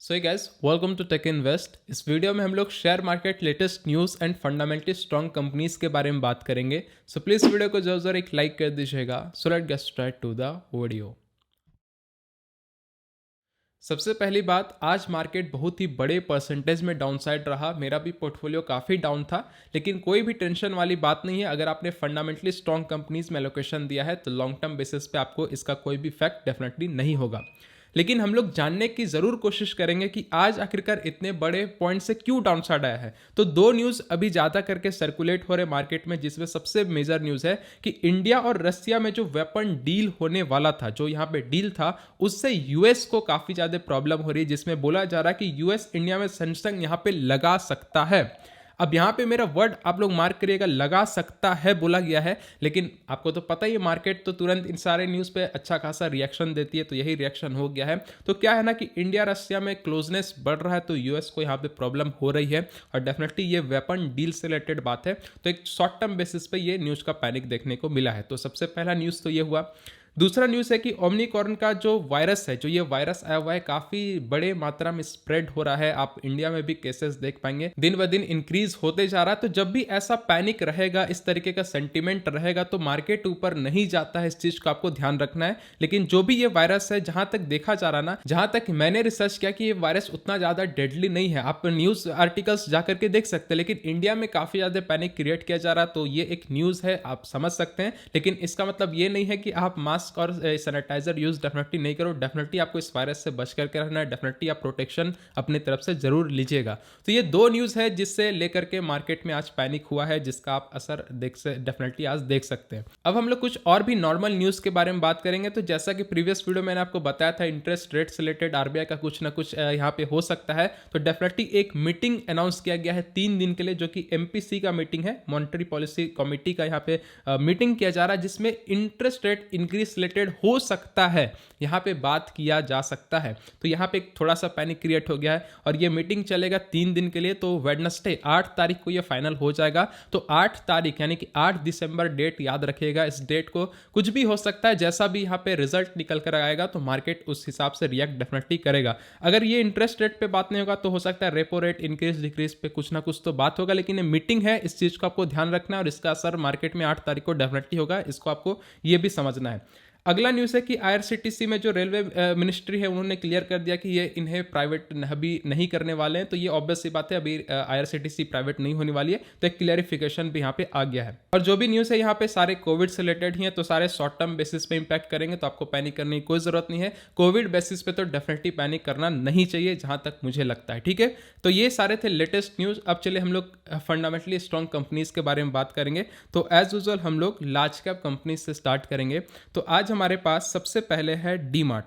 So guys welcome to tech invest. इस video में हम लोग share market latest news and fundamentally strong companies के बारे में बात करेंगे। सो प्लीज़ वीडियो को जरूर एक लाइक कर दीजिएगा। So let's get start to the video. सबसे पहली बात, आज मार्केट बहुत ही बड़े परसेंटेज में डाउनसाइड रहा। मेरा भी पोर्टफोलियो काफ़ी डाउन था, लेकिन कोई भी टेंशन वाली बात नहीं है। अगर आपने फंडामेंटली स्ट्रॉन्ग कंपनीज में एलोकेशन दिया है तो लॉन्ग टर्म बेसिस पे आपको इसका कोई भी इफेक्ट डेफिनेटली नहीं होगा। लेकिन हम लोग जानने की ज़रूर कोशिश करेंगे कि आज आखिरकार इतने बड़े पॉइंट से क्यों डाउनसाइड आया है। तो दो न्यूज़ अभी ज़्यादा करके सर्कुलेट हो रहे मार्केट में, जिसमें सबसे मेजर न्यूज़ है कि इंडिया और रसिया में जो वेपन डील होने वाला था, जो यहाँ पे डील था, उससे यूएस को काफ़ी ज़्यादा प्रॉब्लम हो रही है, जिसमें बोला जा रहा है कि यूएस इंडिया में सैमसंग यहाँ पे लगा सकता है। अब यहाँ पे मेरा वर्ड आप लोग मार्क करिएगा, लगा सकता है बोला गया है। लेकिन आपको तो पता ही है, मार्केट तो तुरंत इन सारे न्यूज़ पे अच्छा खासा रिएक्शन देती है, तो यही रिएक्शन हो गया है। तो क्या है ना कि इंडिया रशिया में क्लोजनेस बढ़ रहा है, तो यूएस को यहाँ पे प्रॉब्लम हो रही है और डेफिनेटली ये वेपन डील से रिलेटेड बात है। तो एक शॉर्ट टर्म बेसिस पे ये न्यूज़ का पैनिक देखने को मिला है। तो सबसे पहला न्यूज़ तो ये हुआ। दूसरा न्यूज़ है कि ओमिक्रॉन का जो वायरस है, जो ये वायरस आया हुआ है, काफ़ी बड़े मात्रा में स्प्रेड हो रहा है। आप इंडिया में भी केसेस देख पाएंगे, दिन ब दिन इंक्रीज होते जा रहा है। तो जब भी ऐसा पैनिक रहेगा, इस तरीके का सेंटिमेंट रहेगा, तो मार्केट ऊपर नहीं जाता है। इस चीज़ का आपको ध्यान रखना है। लेकिन जो भी ये वायरस है, जहां तक देखा जा रहा ना, जहां तक मैंने रिसर्च किया, कि ये वायरस उतना ज़्यादा डेडली नहीं है। आप न्यूज़ आर्टिकल्स जाकर के देख सकते हैं, लेकिन इंडिया में काफ़ी ज़्यादा पैनिक क्रिएट किया जा रहा है। तो ये एक न्यूज़ है, आप समझ सकते हैं। लेकिन इसका मतलब ये नहीं है कि आप मास्क और सैनिटाइजर यूज डेफिनेटली नहीं करो। डेफिनेटली आपको इस वायरस से बच करके रहना है। डेफिनेटली आप प्रोटेक्शन अपनी तरफ से जरूर लीजिएगा। तो ये दो न्यूज़ है जिससे लेकर के मार्केट में आज पैनिक हुआ है, जिसका आप असर डेफिनेटली आज देख सकते हैं। अब हम लोग कुछ और भी नॉर्मल न्यूज़ के बारे में बात करेंगे। तो जैसा कि प्रीवियस वीडियो मैंने आपको बताया था, इंटरेस्ट रेट से रिलेटेड आरबीआई का कुछ ना कुछ यहाँ पे हो सकता है। तो डेफिनेटली एक मीटिंग अनाउंस किया गया है 3 दिन के लिए, जो कि एमपीसी का मीटिंग है, मॉनेटरी पॉलिसी कमेटी का यहाँ पे मीटिंग किया जा रहा है, जिसमें इंटरेस्ट रेट इंक्रीज रिलेटेड हो सकता है, यहाँ पे बात किया जा सकता है। तो यहाँ पे थोड़ा सा पैनिक क्रिएट हो गया है और ये मीटिंग चलेगा 3 दिन के लिए। तो वेडनेसडे 8 तारीख को ये फाइनल हो जाएगा। तो 8 तारीख यानी कि 8 दिसंबर डेट याद रखिएगा। इस डेट को कुछ भी हो सकता है। जैसा भी यहाँ पे रिजल्ट निकल कर आएगा तो मार्केट उस हिसाब से रिएक्ट डेफिनेटली करेगा। अगर ये इंटरेस्ट रेट पे बात नहीं होगा तो हो सकता है रेपो रेट इंक्रीज डिक्रीज पे कुछ ना कुछ तो बात होगा। लेकिन ये मीटिंग है, इस चीज को आपको ध्यान रखना है और इसका असर मार्केट में 8 तारीख को डेफिनेटली होगा। इसको आपको ये भी समझना है। अगला न्यूज़ है कि आईआरसीटीसी में जो रेलवे मिनिस्ट्री है, उन्होंने क्लियर कर दिया कि ये इन्हें प्राइवेट अभी नहीं करने वाले हैं। तो ये ऑब्वियस सी बात है, अभी आईआरसीटीसी प्राइवेट नहीं होने वाली है। तो एक क्लियरिफिकेशन भी यहाँ पे आ गया है। और जो भी न्यूज़ है यहाँ पे सारे कोविड से रिलेटेड ही है, तो सारे शॉर्ट टर्म बेसिस पे इंपैक्ट करेंगे। तो आपको पैनिक करने की कोई जरूरत नहीं है। कोविड बेसिस पे तो डेफिनेटली पैनिक करना नहीं चाहिए, जहां तक मुझे लगता है। ठीक है, तो ये सारे थे लेटेस्ट न्यूज़। अब चलिए हम लोग फंडामेंटली स्ट्रॉन्ग कंपनीज के बारे में बात करेंगे। तो एज यूजुअल हम लोग लार्ज कैप कंपनीज से स्टार्ट करेंगे। तो आज हमारे पास सबसे पहले है डी मार्ट।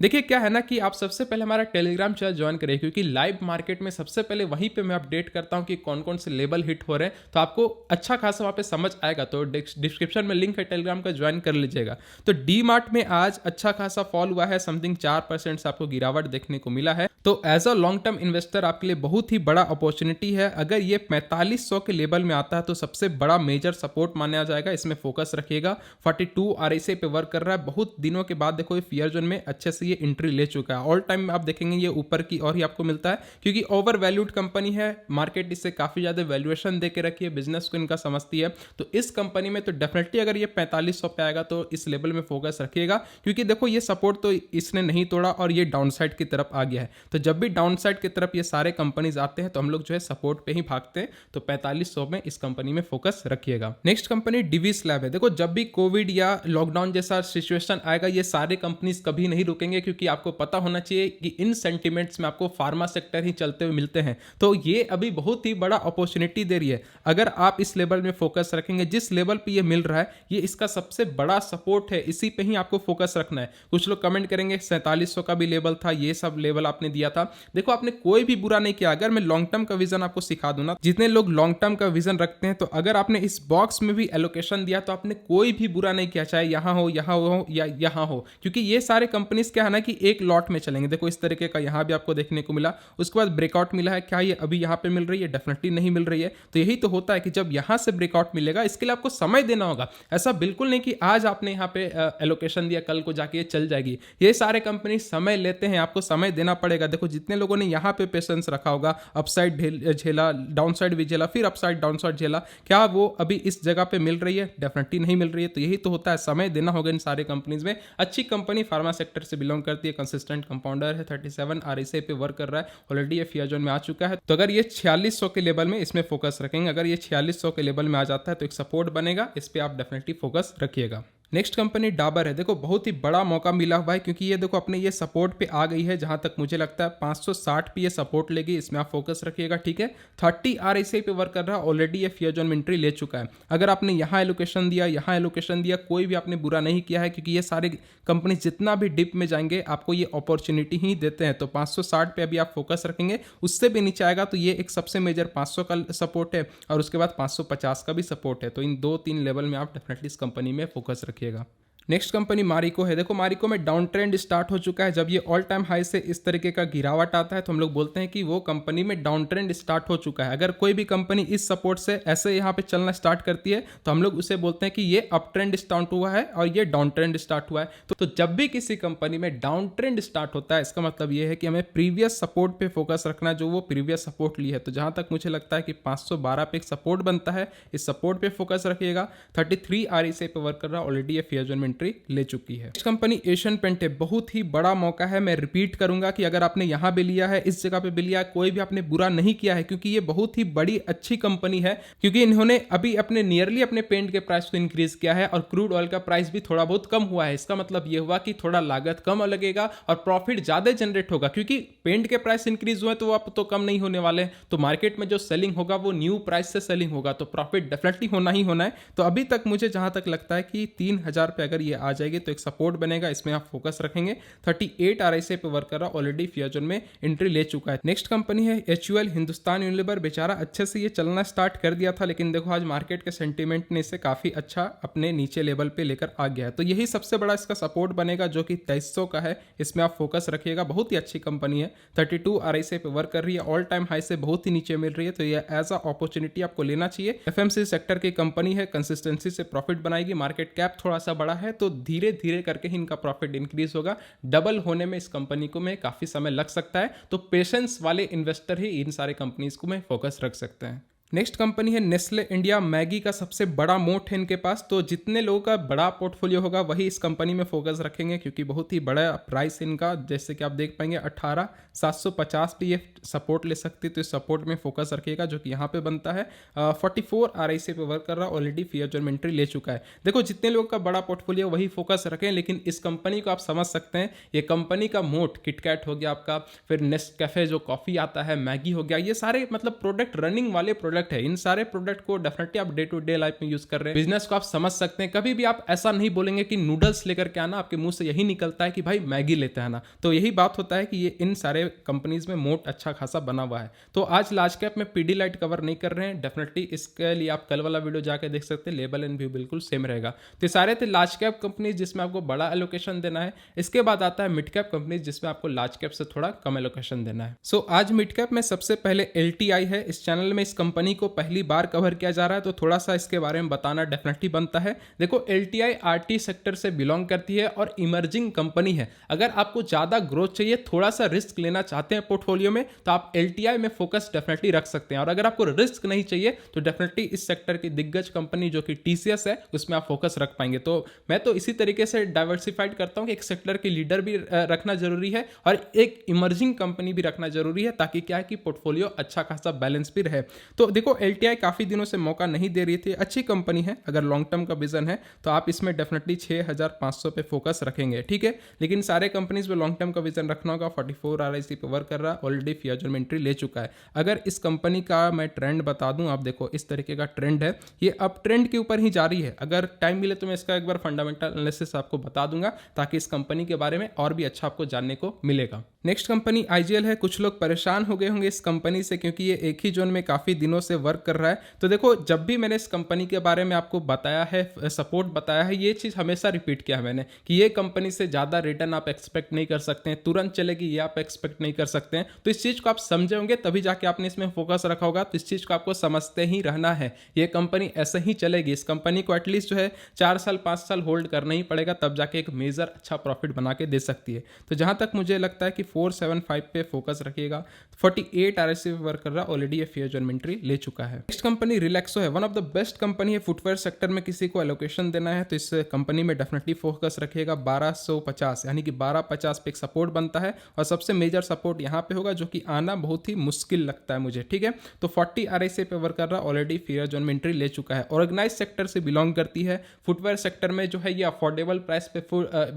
देखिए क्या है ना कि आप सबसे पहले हमारा टेलीग्राम चैनल ज्वाइन करें, क्योंकि लाइव मार्केट में सबसे पहले वहीं पे मैं अपडेट करता हूं कि कौन कौन से लेवल हिट हो रहे हैं। तो आपको अच्छा खासा वहां पे समझ आएगा। तो डिस्क्रिप्शन में लिंक है टेलीग्राम का, ज्वाइन कर लीजिएगा। तो डी मार्ट में आज अच्छा खासा फॉल हुआ है, समथिंग 4% से आपको गिरावट देखने को मिला है। तो as a long term investor आपके लिए बहुत ही बड़ा अपॉर्चुनिटी है। अगर ये 4500 के लेवल में आता है तो सबसे बड़ा मेजर सपोर्ट माना जाएगा। इसमें फोकस रखिएगा। 42 आरएसआई पे वर्क कर रहा है। बहुत दिनों के बाद देखो ये फियर जोन में अच्छे से ये एंट्री ले चुका है। ऑल टाइम में आप देखेंगे ये ऊपर की और ही आपको मिलता है, क्योंकि ओवर वैल्यूड कंपनी है। मार्केट इससे काफी ज्यादा वैल्यूएशन देके रखी है, बिजनेस को इनका समझती है। तो इस कंपनी में तो डेफिनेटली अगर ये 4500 पे आएगा तो इस लेवल में फोकस रखिएगा, क्योंकि देखो ये सपोर्ट तो इसने नहीं तोड़ा और ये डाउनसाइड की तरफ आ गया है। तो जब भी डाउनसाइड की तरफ ये सारे कंपनीज आते हैं तो हम लोग जो है सपोर्ट पे ही भागते हैं। तो 4500 में इस कंपनी में फोकस रखिएगा। नेक्स्ट कंपनी डिवीस लैब है। देखो जब भी कोविड या लॉकडाउन जैसा सिचुएशन आएगा, ये सारे कंपनीज कभी नहीं रुकेंगे, क्योंकि आपको पता होना चाहिए कि इन सेंटिमेंट्स में आपको फार्मा सेक्टर ही चलते हुए मिलते हैं। तो ये अभी बहुत ही बड़ा अपॉर्चुनिटी दे रही है। अगर आप इस लेवल में फोकस रखेंगे, जिस लेवल पे ये मिल रहा है, ये इसका सबसे बड़ा सपोर्ट है, इसी पे ही आपको फोकस रखना है। कुछ लोग कमेंट करेंगे 4700 का भी लेवल था, ये सब लेवल आपने दिया था। देखो आपने कोई भी बुरा नहीं किया। अगर मैं लॉन्ग टर्म का विजन आपको सिखा दूं ना, जितने लोग लॉन्ग टर्म का विजन रखते हैं, तो अगर आपने इस बॉक्स में भी एलोकेशन दिया तो आपने कोई भी बुरा नहीं किया, चाहे यहां हो या यहां हो, क्योंकि ये सारे कंपनीज क्या है ना कि एक लॉट में चलेंगे। देखो इस तरीके का यहाँ भी आपको देखने को मिला, उसके बाद ब्रेकआउट मिला है। क्या ये अभी यहाँ पे मिल रही है? डेफिनेटली नहीं मिल रही है। तो यही तो होता है कि जब यहाँ से ब्रेकआउट मिलेगा, इसके लिए आपको समय देना होगा। ऐसा बिल्कुल नहीं कि आज आपने यहाँ पे एलोकेशन दिया, कल को जाके ये चल जाएगी। ये सारे कंपनी समय लेते हैं, आपको समय देना पड़ेगा। देखो जितने लोगों ने यहाँ पे पेशेंस रखा होगा, अपसाइड झेला, डाउनसाइड भी झेला, फिर अपसाइड डाउनसाइड झेला, क्या वो अभी इस जगह पे मिल रही है? डेफिनेटली नहीं मिल रही है। तो यही तो होता है, समय देना होगा इन सारे कंपनीज में। अच्छी कंपनी फार्मा सेक्टर से बिलोंग करती है, कंसिस्टेंट कंपाउंडर है, 37 RSI पे वर्क कर रहा है, ऑलरेडी ये फियर जोन में आ चुका है। तो अगर ये 4600 के लेवल में इसमें फोकस रखेंगे, अगर ये 4600 के लेवल में आ जाता है तो एक सपोर्ट बनेगा, इस पे आप डेफिनेटली फोकस रखिएगा। नेक्स्ट कंपनी डाबर है। देखो बहुत ही बड़ा मौका मिला हुआ है, क्योंकि ये देखो अपने ये सपोर्ट पे आ गई है। जहां तक मुझे लगता है 560 पे ये सपोर्ट लेगी, इसमें आप फोकस रखिएगा, ठीक है। 30 RSI पे वर्क कर रहा है, ऑलरेडी ये फियर जोन में एंट्री ले चुका है। अगर आपने यहाँ एलोकेशन दिया, यहाँ एलोकेशन दिया, कोई भी आपने बुरा नहीं किया है, क्योंकि ये सारे कंपनी जितना भी डिप में जाएंगे आपको ये अपॉर्चुनिटी ही देते हैं। तो 560 पे अभी आप फोकस रखेंगे, उससे भी नीचे आएगा तो ये एक सबसे मेजर 500 का सपोर्ट है, और उसके बाद 550 का भी सपोर्ट है। तो इन 2-3 लेवल में आप डेफिनेटली इस कंपनी में फोकस रखिएगा। नेक्स्ट कंपनी मारिको है। देखो मारिको में डाउन ट्रेंड स्टार्ट हो चुका है। जब ये ऑल टाइम हाई से इस तरीके का गिरावट आता है तो हम लोग बोलते हैं कि वो कंपनी में डाउन ट्रेंड स्टार्ट हो चुका है। अगर कोई भी कंपनी इस सपोर्ट से ऐसे यहाँ पे चलना स्टार्ट करती है तो हम लोग उसे बोलते हैं कि ये अप ट्रेंड स्टार्ट हुआ है और ये डाउन ट्रेंड स्टार्ट हुआ है। तो जब भी किसी कंपनी में डाउन ट्रेंड स्टार्ट होता है, इसका मतलब ये है कि हमें प्रीवियस सपोर्ट पे फोकस रखना, जो वो प्रीवियस सपोर्ट ली है। तो जहां तक मुझे लगता है कि 512 पे एक सपोर्ट बनता है, इस सपोर्ट पे फोकस रखिएगा। 33 RSI पे वर्क कर रहा है, ऑलरेडी ये फियर जोन में एंट्री ले चुकी है। नेक्स्ट कंपनी एशियन पेंट है। बहुत ही बड़ा मौका है। मैं रिपीट करूंगा कि अगर आपने यहां भी लिया है, इस जगह पे भी लिया है, कोई भी आपने बुरा नहीं किया है, क्योंकि ये बहुत ही बड़ी अच्छी कंपनी है। क्योंकि इन्होंने अभी अपने नियरली अपने पेंट के प्राइस को इंक्रीज किया है और क्रूड ऑयल का प्राइस भी थोड़ा बहुत कम हुआ है। इसका मतलब ये हुआ कि थोड़ा लागत कम लगेगा और प्रॉफिट ज्यादा जनरेट होगा, क्योंकि पेंट के प्राइस इंक्रीज हुए तो आप तो कम नहीं होने वाले। तो मार्केट में जो सेलिंग होगा वो न्यू प्राइस से सेलिंग होगा, तो प्रॉफिट डेफिनेटली होना ही होना है। तो अभी तक मुझे जहां तक लगता है कि 3000 पे अगर ये आ जाएगी तो एक सपोर्ट बनेगा, इसमें आप फोकस रखेंगे। 38 RSI पे वर्क कर रहा, ऑलरेडी फियर जोन में एंट्री ले चुका है। नेक्स्ट कंपनी है HUL, हिंदुस्तान यूनिलीवर। बेचारा अच्छे से ये चलना स्टार्ट कर दिया था, लेकिन देखो आज मार्केट के सेंटीमेंट ने इसे काफी अच्छा अपने नीचे लेवल पे लेकर आ गया है। तो यही सबसे बड़ा इसका सपोर्ट बनेगा, जो कि 2300 का है, इसमें आप फोकस रखिएगा। बहुत ही अच्छी कंपनी है, 32 RSI पे वर्क कर रही है, ऑल टाइम हाई से बहुत ही नीचे मिल रही है। तो ये एज अ अपॉर्चुनिटी आपको लेना चाहिए। FMC सेक्टर की कंपनी है, कंसिस्टेंसी से प्रॉफिट बनाएगी। मार्केट कैप थोड़ा सा बड़ा है, तो धीरे धीरे करके ही इनका प्रॉफिट इंक्रीज होगा। डबल होने में इस कंपनी को में काफी समय लग सकता है। तो पेशेंस वाले इन्वेस्टर ही इन सारे कंपनीज को में फोकस रख सकते हैं। नेक्स्ट कंपनी है नेस्ले इंडिया। मैगी का सबसे बड़ा मोट है इनके पास। तो जितने लोगों का बड़ा पोर्टफोलियो होगा वही इस कंपनी में फोकस रखेंगे, क्योंकि बहुत ही बड़ा प्राइस इनका, जैसे कि आप देख पाएंगे 18,750 पे ये सपोर्ट ले सकती है। तो इस सपोर्ट में फोकस रखिएगा, जो कि यहाँ पे बनता है 44 RSI पे वर्क कर रहा है, ऑलरेडी फियर जोन में एंट्री ले चुका है। देखो जितने लोगों का बड़ा पोर्टफोलियो वही फोकस रखें, लेकिन इस कंपनी को आप समझ सकते हैं, ये कंपनी का मोट किटकैट हो गया आपका, फिर नेस्कैफे जो कॉफी आता है, मैगी हो गया, ये सारे मतलब प्रोडक्ट रनिंग वाले प्रोडक्ट है। इन सारे प्रोडक्ट को डेफिनेटली आप डे टू डे लाइफ में यूज कर रहे हैं, बिजनेस को आप समझ सकते हैं। कभी भी आप ऐसा नहीं बोलेंगे कि नूडल्स लेकर के आना, आपके मुंह से यही निकलता है कि भाई मैगी लेते हैं ना। तो यही बात होता है कि ये इन सारे कंपनीज में मोट अच्छा खासा बना हुआ है। तो आज लार्ज कैप में पीडीलाइट कवर नहीं कर रहे हैं, डेफिनेटली इसके लिए आप कल वाला वीडियो जाके देख सकते हैं, लेवल एंड व्यू बिल्कुल सेम रहेगा। तो सारे थे लार्ज कैप कंपनीज जिसमें आपको बड़ा एलोकेशन देना है। इसके बाद आता है मिड कैप कंपनीज, जिसमें आपको लार्ज कैप से थोड़ा कम एलोकेशन देना है। सो आज मिड कैप में सबसे पहले LTI है। इस चैनल में इस कंपनी को पहली बार कवर किया जा रहा है, तो थोड़ा सा इसके बारे में बताना डेफिनेटली बनता है। देखो LTI RT सेक्टर से बिलोंग करती है और इमर्जिंग कंपनी है। अगर आपको ज्यादा ग्रोथ चाहिए, थोड़ा सा रिस्क लेना चाहते हैं पोर्टफोलियो में, तो आप LTI में फोकस डेफिनेटली रख सकते हैं। और अगर आपको रिस्क नहीं चाहिए तो डेफिनेटली इस सेक्टर की दिग्गज कंपनी जो कि TCS है, उसमें आप फोकस रख पाएंगे। तो मैं तो इसी तरीके से डाइवर्सिफाइड करता हूं कि एक सेक्टर की लीडर भी रखना जरूरी है और एक इमर्जिंग कंपनी भी रखना जरूरी है, ताकि क्या है कि पोर्टफोलियो अच्छा खासा बैलेंस भी रहे। तो देखो LTI काफी दिनों से मौका नहीं दे रही थी, अच्छी कंपनी है। अगर लॉन्ग टर्म का विजन है तो आप इसमें डेफिनेटली 6500 पे फोकस रखेंगे, ठीक है। लेकिन सारे कंपनीज में लॉन्ग टर्म का विजन रखना होगा। 44 RSI पे वर्क कर रहा है, ऑलरेडी फियर जोन में एंट्री ले चुका है। अगर इस कंपनी का मैं ट्रेंड बता दूं, आप देखो इस तरीके का ट्रेंड है, ये अप ट्रेंड के ऊपर ही जा रही है। अगर टाइम मिले तो मैं इसका एक बार फंडामेंटल एनालिसिस आपको बता दूंगा, ताकि इस कंपनी के बारे में और भी अच्छा आपको जानने को मिलेगा। नेक्स्ट कंपनी IGL है। कुछ लोग परेशान हो गए होंगे इस कंपनी से, क्योंकि ये एक ही जोन में काफी दिनों से वर्क कर रहा है। तो देखो, जब भी मैंने इस कंपनी के बारे में आपको बताया है, सपोर्ट बताया है, ये चीज़ हमेशा रिपीट किया है मैंने कि ये कंपनी से ज़्यादा रिटर्न आप एक्सपेक्ट नहीं कर सकते हैं, तुरंत चलेगी ये आप एक्सपेक्ट नहीं कर सकते हैं। तो इस चीज़ को आप समझे होंगे तभी जाके आपने इसमें फोकस रखा होगा। तो इस चीज़ को आपको समझते ही रहना है, ये कंपनी ऐसे ही चलेगी। इस कंपनी को एटलीस्ट जो है 4 साल 5 साल होल्ड करना ही पड़ेगा, तब जाके एक मेजर अच्छा प्रॉफिट बना के दे सकती है। तो जहां तक मुझे लगता है कि 475 पे फोकस रखिएगा। 48 RSI पे वर्क कर रहा है, ऑलरेडी ये फेयर ज्योमेट्री ले चुका है। नेक्स्ट कंपनी रिलैक्सो है, one of the best company है। फुटवेयर सेक्टर में किसी को एलोकेशन देना है तो इस कंपनी में डेफिनेटली फोकस रखिएगा। 1250 यानी कि 1250 पे एक सपोर्ट बनता है और सबसे मेजर सपोर्ट यहाँ पे होगा, जो कि आना बहुत ही मुश्किल लगता है मुझे, ठीक है। तो 40 RSI पे वर्क कर रहा है, ऑलरेडी फेयर जोन में एंट्री ले चुका है। ऑर्गेनाइज सेक्टर से बिलोंग करती है। फुटवेयर सेक्टर में जो है ये अफोर्डेबल प्राइस पे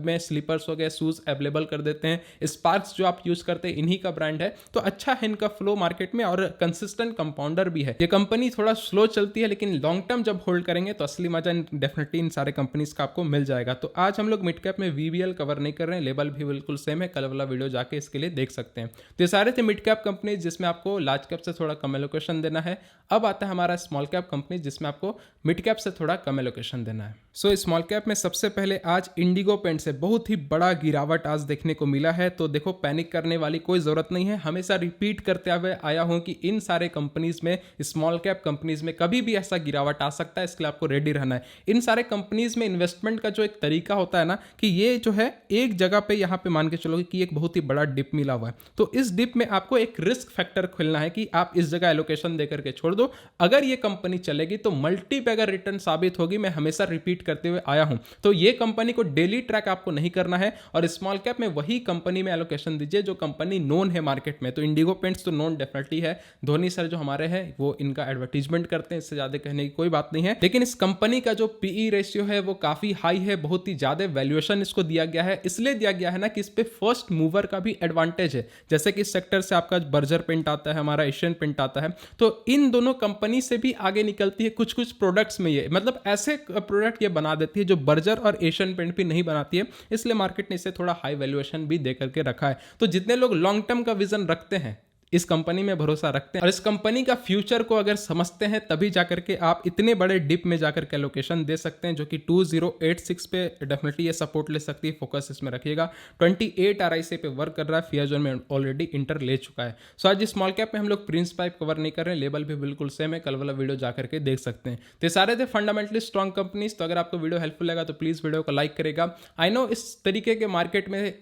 में स्लीपर्स हो गए, शूज अवेलेबल कर देते हैं। स्पार्क्स जो आप यूज करते हैं इन्हीं का ब्रांड है। तो अच्छा है इनका फ्लो मार्केट में और कंसिस्टेंट कंपाउंडर भी है। ये कंपनी थोड़ा स्लो चलती है, लेकिन लॉन्ग टर्म जब होल्ड करेंगे तो असली मजा डेफिनेटली इन सारे कंपनीज का आपको मिल जाएगा। तो आज हम लोग मिड कैप में VBL कवर नहीं कर रहे हैं, लेवल भी बिल्कुल सेम है, कल वाला वीडियो जाके इसके लिए देख सकते हैं। तो ये सारे थे मिड कैप कंपनीज जिसमें आपको लार्ज कैप से थोड़ा कम एलोकेशन देना है। अब आता है हमारा स्मॉल कैप कंपनी जिसमें आपको मिड कैप से थोड़ा कम एलोकेशन देना है। सो स्मॉल कैप में सबसे पहले आज इंडिगो पेंट्स है, बहुत ही बड़ा गिरावट आज देखने को मिला है। तो देखो, पैनिक करने वाली कोई जरूरत नहीं है। हमेशा रिपीट करते हुए आया हूं कि इन सारे कंपनीज में, स्मॉल कैप कंपनीज में कभी भी ऐसा गिरावट आ सकता है, इसके लिए आपको रेडी रहना है। इन सारे कंपनीज में इन्वेस्टमेंट का जो एक तरीका होता है ना, कि ये जो है एक जगह पे यहाँ पे मान के चलोगे कि एक बहुत ही बड़ा डिप मिला हुआ है, तो इस डिप में आपको एक रिस्क फैक्टर खोलना है कि आप इस जगह एलोकेशन दे करके छोड़ दो। अगर ये कंपनी चलेगी तो मल्टी बैगर रिटर्न साबित होगी। मैं हमेशा रिपीट करते हुए आया हूं। तो ये कंपनी को डेली ट्रैक आपको नहीं करना है और स्मॉल कैप में वही कंपनी में एलोकेशन दीजिए जो कंपनी नोन है मार्केट में। तो इंडिगो पेंट्स तो नोन डेफिनेटली है, धोनी सर जो हमारे हैं वो इनका एडवर्टीजमेंट करते हैं, इससे ज्यादा कहने की कोई बात नहीं है। लेकिन इस कंपनी का जो PE रेशियो है वो काफी हाई है, बहुत ही ज्यादा वैल्यूएशन इसको दिया गया है। इसलिए दिया गया है ना कि इस पे फर्स्ट मूवर का भी एडवांटेज है। जैसे कि इस सेक्टर से आपका बर्जर पेंट आता है, हमारा एशियन पेंट आता है, तो इन दोनों कंपनी से भी आगे निकलती है कुछ कुछ प्रोडक्ट्स में। ये मतलब ऐसे प्रोडक्ट ये बना देती है जो बर्जर और एशियन पेंट भी नहीं बनाती है, इसलिए मार्केट ने इसे थोड़ा हाई वैल्यूएशन भी दे करके रखा है। तो जितने लोग लॉन्ग टर्म का विजन रखते हैं, इस कंपनी में भरोसा रखते हैं और इस कंपनी का फ्यूचर को अगर समझते हैं, तभी जाकर के आप इतने बड़े डिप में जाकर के एलोकेशन दे सकते हैं, जो कि 2086 पे डेफिनेटली ये सपोर्ट ले सकती है। फोकस इसमें रखिएगा। 28 RSI पे वर्क कर रहा है, फेयर जोन में ऑलरेडी इंटर ले चुका है। सो आज स्मॉल कैप में हम लोग प्रिंस पाइप कवर नहीं कर रहे हैं, लेवल भी बिल्कुल सेम है, कल वाला वीडियो जाकर के देख सकते हैं। तो सारे थे फंडामेंटली स्ट्रॉन्ग कंपनीज। तो अगर आपको वीडियो हेल्पफुल लगा तो प्लीज वीडियो को लाइक करेगा। आई नो इस तरीके के मार्केट में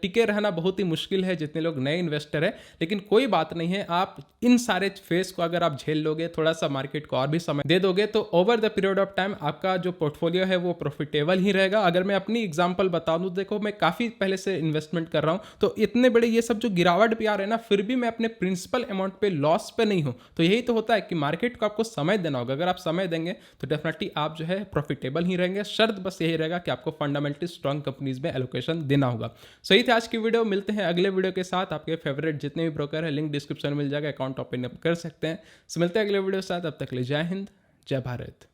टिके रहना बहुत ही मुश्किल है जितने लोग नए इन्वेस्टर है, लेकिन कोई बात नहीं है। आप इन सारे फेस को अगर आप झेल लोगे, थोड़ा सा मार्केट को और भी समय दे दोगे, तो over the period of time आपका जो पोर्टफोलियो है वो प्रॉफिटेबल ही रहेगा। अगर मैं अपनी एग्जांपल बता दूं, देखो मैं काफी पहले से इन्वेस्टमेंट कर रहा हूं, तो इतने बड़े ये सब जो गिरावट भी आ रहे हैं ना, फिर भी मैं अपने प्रिंसिपल अमाउंट पे लॉस पे नहीं हूं। तो यही तो होता है कि मार्केट को आपको समय देना होगा। अगर आप समय देंगे तो डेफिनेटली आप जो है प्रॉफिटेबल ही रहेंगे। शर्त बस यही रहेगा कि आपको फंडामेंटली स्ट्रॉन्ग कंपनीज में एलोकेशन देना होगा। सही थे आज की वीडियो। मिलते हैं अगले वीडियो के साथ। आपके फेवरेट जितने भी ब्रोकर है, लिंक डिस्क्रिप्शन में मिल जाएगा, अकाउंट ओपन अप कर सकते हैं। मिलते हैं अगले वीडियो के साथ। अब तक ले जय हिंद, जय भारत।